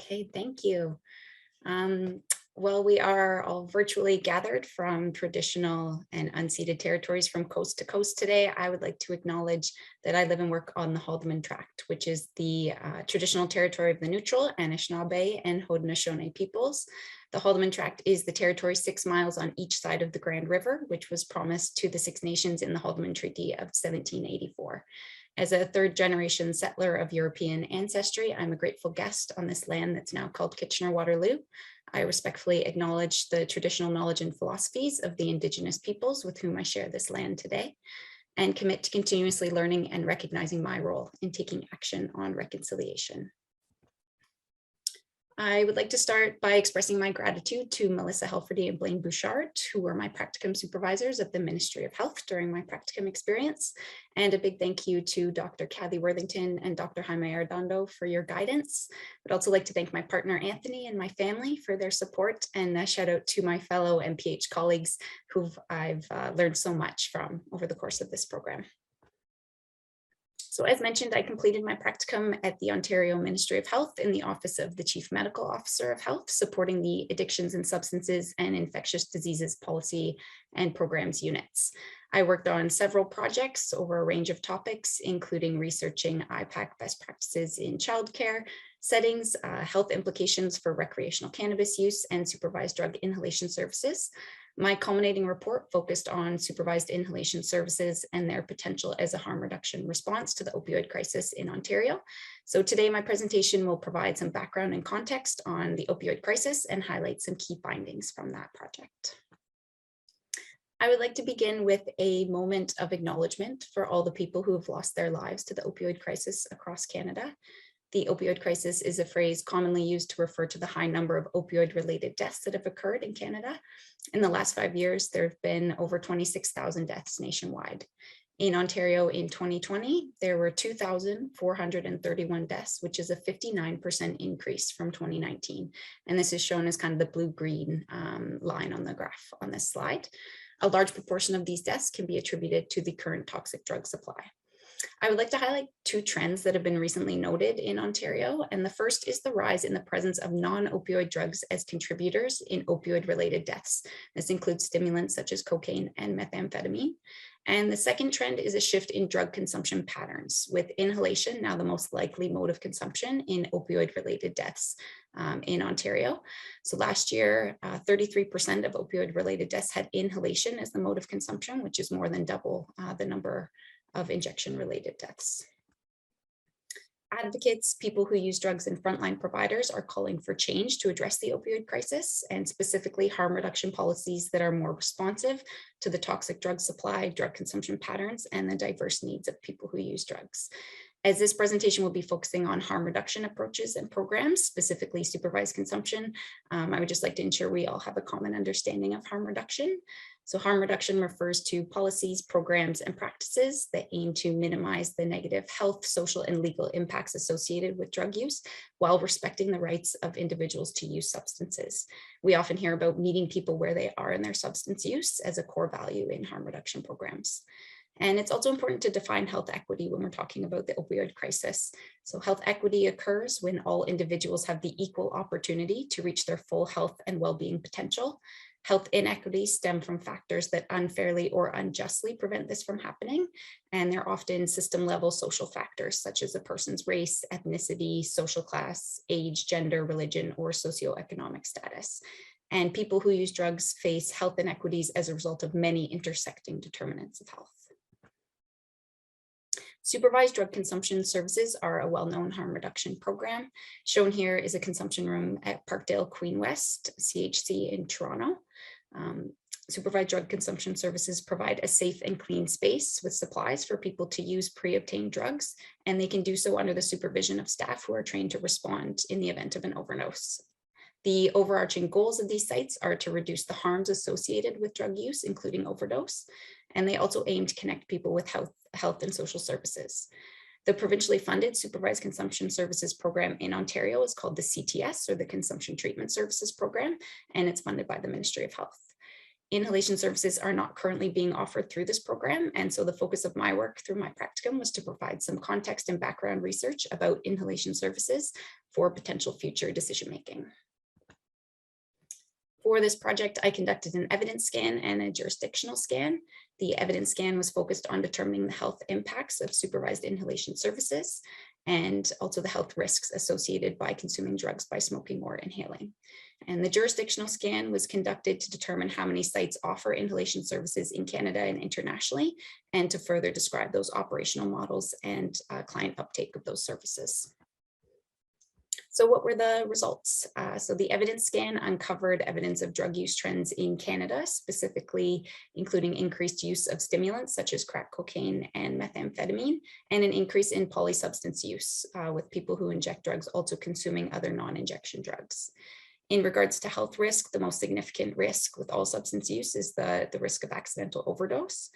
Okay, thank you. Um, well, we are all virtually gathered from traditional and unceded territories from coast to coast today. I would like to acknowledge that I live and work on the Haldeman Tract, which is the traditional territory of the Neutral, Anishinaabe, and Haudenosaunee peoples. The Haldeman Tract is the territory 6 miles on each side of the Grand River, which was promised to the Six Nations in the Haldeman Treaty of 1784. As a third generation settler of European ancestry, I'm a grateful guest on this land that's now called Kitchener-Waterloo. I respectfully acknowledge the traditional knowledge and philosophies of the Indigenous peoples with whom I share this land today, and commit to continuously learning and recognizing my role in taking action on reconciliation. I would like to start by expressing my gratitude to Melissa Helferty and Blaine Bouchard, who were my practicum supervisors at the Ministry of Health during my practicum experience. And a big thank you to Dr. Kathy Worthington and Dr. Jaime Arredondo for your guidance. I'd also like to thank my partner, Anthony, and my family for their support, and a shout out to my fellow MPH colleagues who I've learned so much from over the course of this program. So as mentioned, I completed my practicum at the Ontario Ministry of Health in the Office of the Chief Medical Officer of Health, supporting the Addictions and Substances and Infectious Diseases Policy and Programs units. I worked on several projects over a range of topics, including researching IPAC best practices in childcare settings, health implications for recreational cannabis use, and supervised drug inhalation services. My culminating report focused on supervised inhalation services and their potential as a harm reduction response to the opioid crisis in Ontario. So today my presentation will provide some background and context on the opioid crisis and highlight some key findings from that project. I would like to begin with a moment of acknowledgement for all the people who have lost their lives to the opioid crisis across Canada. The opioid crisis is a phrase commonly used to refer to the high number of opioid-related deaths that have occurred in Canada. In the last 5 years, there have been over 26,000 deaths nationwide. In Ontario in 2020, there were 2,431 deaths, which is a 59% increase from 2019. And this is shown as kind of the blue-green line on the graph on this slide. A large proportion of these deaths can be attributed to the current toxic drug supply. I would like to highlight two trends that have been recently noted in Ontario, and the first is the rise in the presence of non-opioid drugs as contributors in opioid-related deaths. This includes stimulants such as cocaine and methamphetamine. And the second trend is a shift in drug consumption patterns, with inhalation now the most likely mode of consumption in opioid-related deaths in Ontario. So last year, 33% of opioid-related deaths had inhalation as the mode of consumption, which is more than double the number of injection-related deaths. Advocates, people who use drugs, and frontline providers are calling for change to address the opioid crisis, and specifically harm reduction policies that are more responsive to the toxic drug supply, drug consumption patterns, and the diverse needs of people who use drugs. As this presentation will be focusing on harm reduction approaches and programs, specifically supervised consumption, I would just like to ensure we all have a common understanding of harm reduction. So harm reduction refers to policies, programs, and practices that aim to minimize the negative health, social, and legal impacts associated with drug use while respecting the rights of individuals to use substances. We often hear about meeting people where they are in their substance use as a core value in harm reduction programs. And it's also important to define health equity when we're talking about the opioid crisis. So health equity occurs when all individuals have the equal opportunity to reach their full health and well-being potential. Health inequities stem from factors that unfairly or unjustly prevent this from happening. And they're often system-level social factors, such as a person's race, ethnicity, social class, age, gender, religion, or socioeconomic status. And people who use drugs face health inequities as a result of many intersecting determinants of health. Supervised drug consumption services are a well-known harm reduction program. Shown here is a consumption room at Parkdale Queen West CHC in Toronto. Supervised drug consumption services provide a safe and clean space with supplies for people to use pre-obtained drugs, and they can do so under the supervision of staff who are trained to respond in the event of an overdose. The overarching goals of these sites are to reduce the harms associated with drug use, including overdose, and they also aim to connect people with health and social services. The provincially funded Supervised Consumption Services Program in Ontario is called the CTS, or the Consumption Treatment Services Program, and it's funded by the Ministry of Health. Inhalation services are not currently being offered through this program, and so the focus of my work through my practicum was to provide some context and background research about inhalation services for potential future decision-making. For this project, I conducted an evidence scan and a jurisdictional scan. The evidence scan was focused on determining the health impacts of supervised inhalation services and also the health risks associated by consuming drugs by smoking or inhaling. And the jurisdictional scan was conducted to determine how many sites offer inhalation services in Canada and internationally, and to further describe those operational models and client uptake of those services. So what were the results? So the evidence scan uncovered evidence of drug use trends in Canada, specifically including increased use of stimulants such as crack cocaine and methamphetamine, and an increase in polysubstance use with people who inject drugs also consuming other non-injection drugs. In regards to health risk, the most significant risk with all substance use is the risk of accidental overdose.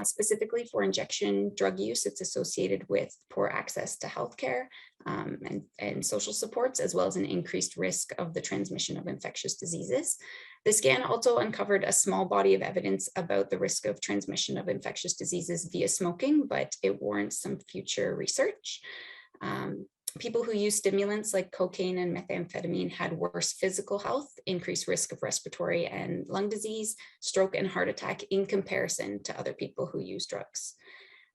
Specifically for injection drug use, it's associated with poor access to healthcare and social supports, as well as an increased risk of the transmission of infectious diseases. The scan also uncovered a small body of evidence about the risk of transmission of infectious diseases via smoking, but it warrants some future research. People who use stimulants like cocaine and methamphetamine had worse physical health, increased risk of respiratory and lung disease, stroke and heart attack in comparison to other people who use drugs.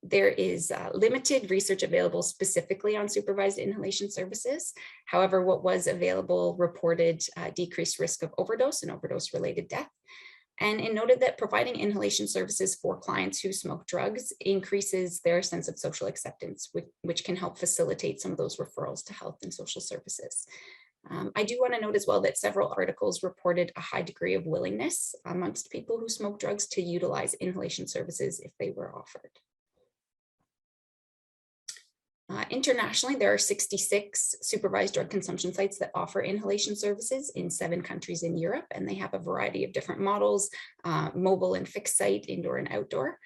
There is limited research available specifically on supervised inhalation services. However, what was available reported decreased risk of overdose and overdose-related death. And it noted that providing inhalation services for clients who smoke drugs increases their sense of social acceptance, which can help facilitate some of those referrals to health and social services. I do want to note as well that several articles reported a high degree of willingness amongst people who smoke drugs to utilize inhalation services if they were offered. Internationally, there are 66 supervised drug consumption sites that offer inhalation services in 7 countries in Europe, and they have a variety of different models, mobile and fixed site, indoor and outdoor.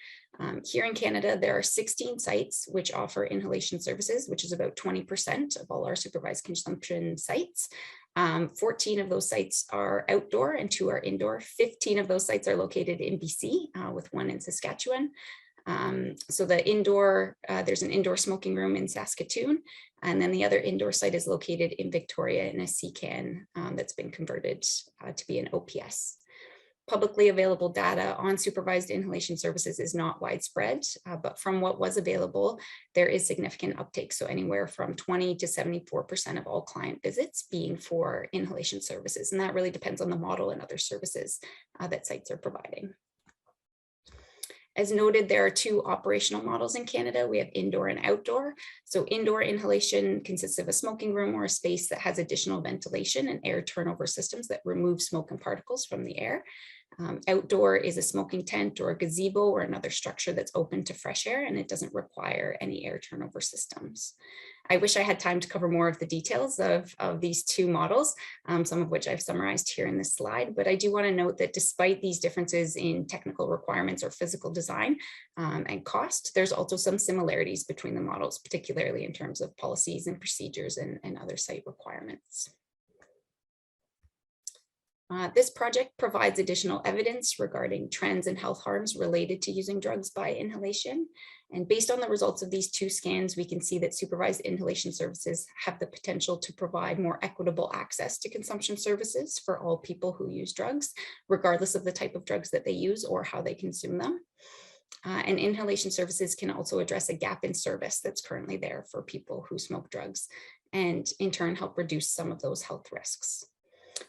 Here in Canada, there are 16 sites which offer inhalation services, which is about 20% of all our supervised consumption sites. 14 of those sites are outdoor and 2 are indoor. 15 of those sites are located in BC, with 1 in Saskatchewan. So the indoor, there's an indoor smoking room in Saskatoon, and then the other indoor site is located in Victoria in a CCAN that's been converted to be an OPS. Publicly available data on supervised inhalation services is not widespread, but from what was available, there is significant uptake. So anywhere from 20 to 74% of all client visits being for inhalation services. And that really depends on the model and other services that sites are providing. As noted, there are 2 operational models in Canada. We have indoor and outdoor. So indoor inhalation consists of a smoking room or a space that has additional ventilation and air turnover systems that remove smoke and particles from the air. Outdoor is a smoking tent or a gazebo or another structure that's open to fresh air, and it doesn't require any air turnover systems. I wish I had time to cover more of the details of these 2 models, some of which I've summarized here in this slide, but I do want to note that despite these differences in technical requirements or physical design and cost, there's also some similarities between the models, particularly in terms of policies and procedures and other site requirements. This project provides additional evidence regarding trends and health harms related to using drugs by inhalation. And based on the results of these 2 scans, we can see that supervised inhalation services have the potential to provide more equitable access to consumption services for all people who use drugs, regardless of the type of drugs that they use or how they consume them. And inhalation services can also address a gap in service that's currently there for people who smoke drugs, and in turn help reduce some of those health risks.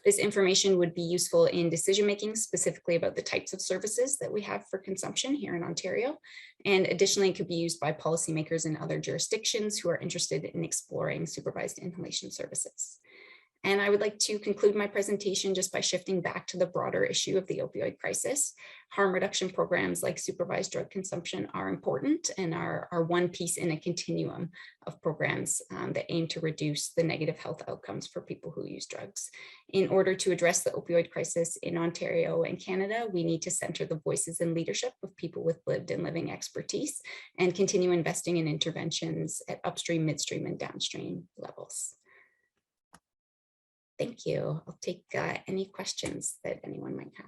This information would be useful in decision-making, specifically about the types of services that we have for consumption here in Ontario. And additionally, it could be used by policymakers in other jurisdictions who are interested in exploring supervised inhalation services. And I would like to conclude my presentation just by shifting back to the broader issue of the opioid crisis. Harm reduction programs like supervised drug consumption are important and are one piece in a continuum of programs that aim to reduce the negative health outcomes for people who use drugs. In order to address the opioid crisis in Ontario and Canada, we need to center the voices and leadership of people with lived and living expertise and continue investing in interventions at upstream, midstream, and downstream levels. Thank you. I'll take any questions that anyone might have.